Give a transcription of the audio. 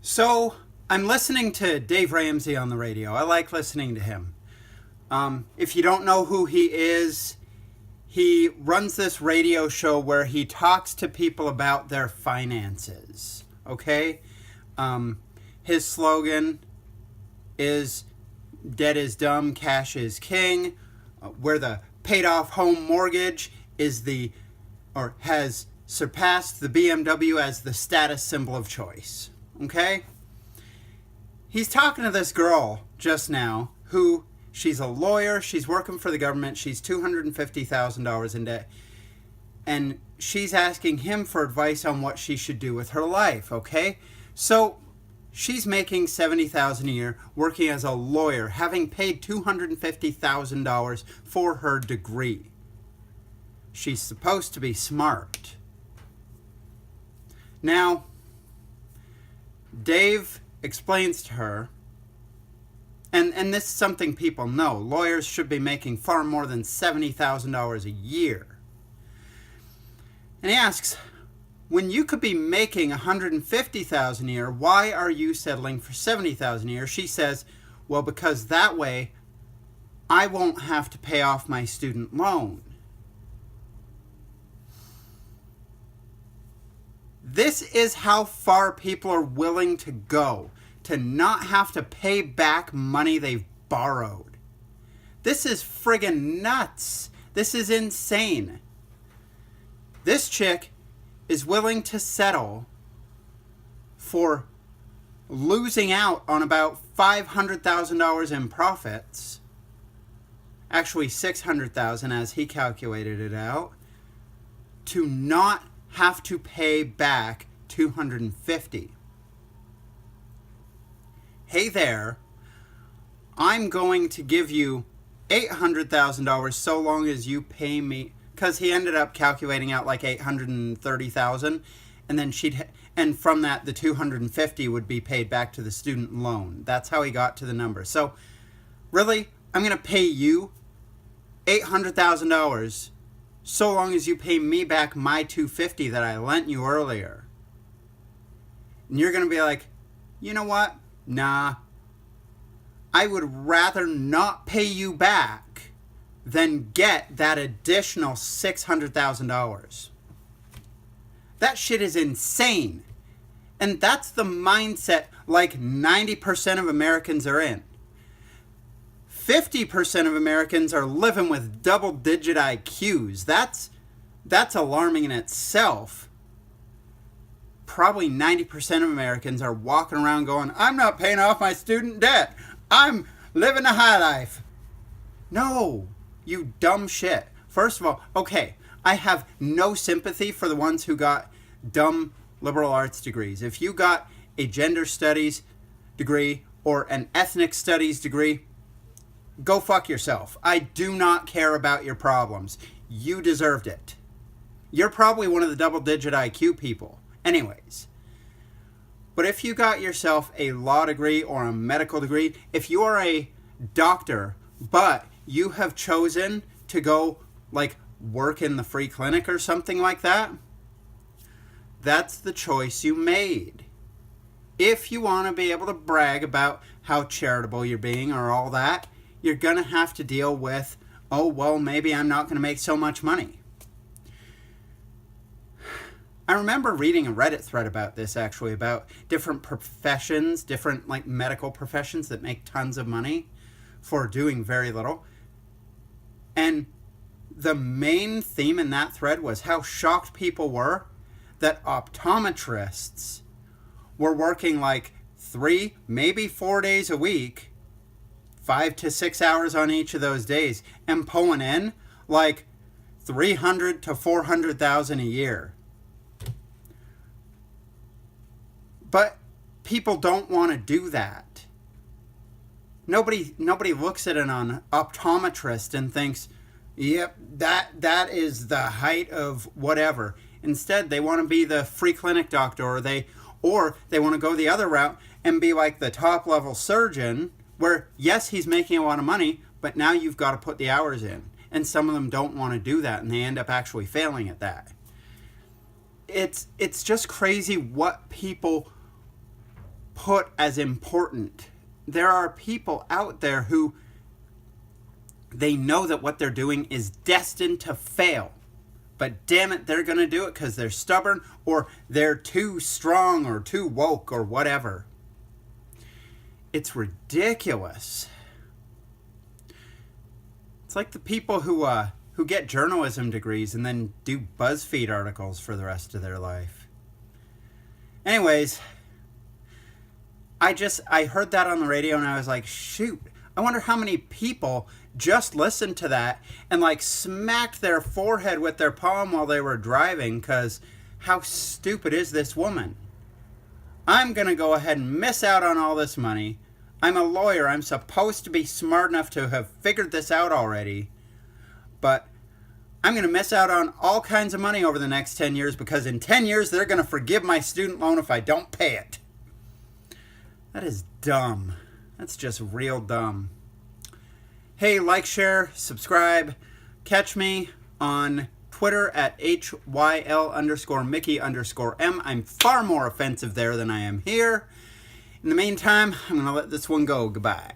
So I'm listening to Dave Ramsey on the radio. I like listening to him. If you don't know who he is, he runs this radio show where he talks to people about their finances. Okay? His slogan is "Debt is dumb, cash is king," where the paid off home mortgage has surpassed the BMW as the status symbol of choice. Okay? He's talking to this girl just now who, she's a lawyer, she's working for the government, she's $250,000 in debt, and she's asking him for advice on what she should do with her life, okay? So she's making $70,000 a year, working as a lawyer, having paid $250,000 for her degree. She's supposed to be smart. Now, Dave explains to her, and this is something people know, lawyers should be making far more than $70,000 a year. And he asks, when you could be making $150,000 a year, why are you settling for $70,000 a year? She says, well, because that way I won't have to pay off my student loan. This is how far people are willing to go to not have to pay back money they've borrowed. This is friggin' nuts. This is insane. This chick is willing to settle for losing out on about $500,000 in profits. Actually, $600,000 as he calculated it out, to not have to pay back $250,000. Hey there, I'm going to give you $800,000 so long as you pay me, because he ended up calculating out like $830,000, and then and from that the $250,000 would be paid back to the student loan. That's how he got to the number. So really, I'm going to pay you $800,000 so long as you pay me back my $250,000 that I lent you earlier. And you're going to be like, you know what? Nah. I would rather not pay you back than get that additional $600,000. That shit is insane. And that's the mindset like 90% of Americans are in. 50% of Americans are living with double-digit IQs. That's alarming in itself. Probably 90% of Americans are walking around going, I'm not paying off my student debt. I'm living a high life. No, you dumb shit. First of all, okay, I have no sympathy for the ones who got dumb liberal arts degrees. If you got a gender studies degree or an ethnic studies degree, go fuck yourself. I do not care about your problems. You deserved it. You're probably one of the double-digit IQ people. Anyways. But if you got yourself a law degree or a medical degree, if you are a doctor, but you have chosen to go, like, work in the free clinic or something like that, that's the choice you made. If you want to be able to brag about how charitable you're being or all that, you're going to have to deal with, oh, well, maybe I'm not going to make so much money. I remember reading a Reddit thread about this, actually, about different professions, different like medical professions that make tons of money for doing very little. And the main theme in that thread was how shocked people were that optometrists were working like 3, maybe 4 days a week, 5 to 6 hours on each of those days, and pulling in like $300,000 to $400,000 a year. But people don't want to do that. Nobody looks at an optometrist and thinks, yep, that is the height of whatever. Instead, they want to be the free clinic doctor, or they want to go the other route and be like the top level surgeon, where yes, he's making a lot of money, but now you've got to put the hours in. And some of them don't want to do that, and they end up actually failing at that. It's just crazy what people put as important. There are people out there who they know that what they're doing is destined to fail. But damn it, they're going to do it because they're stubborn or they're too strong or too woke or whatever. It's ridiculous. It's like the people who get journalism degrees and then do BuzzFeed articles for the rest of their life. Anyways, I heard that on the radio and I was like, shoot, I wonder how many people just listened to that and like smacked their forehead with their palm while they were driving because how stupid is this woman? I'm going to go ahead and miss out on all this money. I'm a lawyer. I'm supposed to be smart enough to have figured this out already. But I'm going to miss out on all kinds of money over the next 10 years because in 10 years they're going to forgive my student loan if I don't pay it. That is dumb. That's just real dumb. Hey, like, share, subscribe. Catch me on Twitter at HYL_Mickey_M. I'm far more offensive there than I am here. In the meantime, I'm going to let this one go. Goodbye.